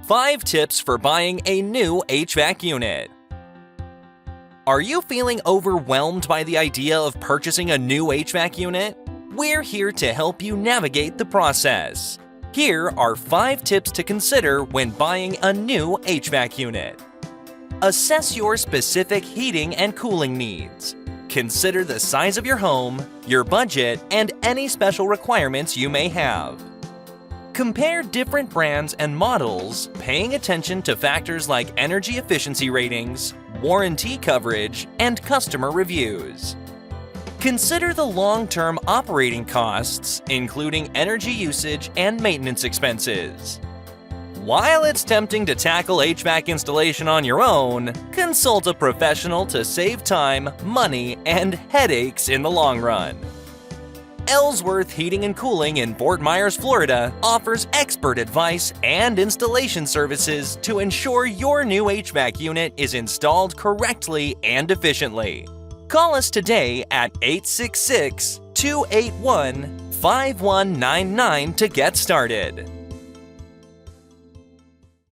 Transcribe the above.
5 tips for buying a new HVAC unit. Are you feeling overwhelmed by the idea of purchasing a new HVAC unit? We're here to help you navigate the process. Here are 5 tips to consider when buying a new HVAC unit. Assess your specific heating and cooling needs. Consider the size of your home, your budget, and any special requirements you may have. Compare different brands and models, paying attention to factors like energy efficiency ratings, warranty coverage, and customer reviews. Consider the long-term operating costs, including energy usage and maintenance expenses. While it's tempting to tackle HVAC installation on your own, consult a professional to save time, money, and headaches in the long run. Ellsworth Heating and Cooling in Fort Myers, Florida offers expert advice and installation services to ensure your new HVAC unit is installed correctly and efficiently. Call us today at 866-281-5199 to get started.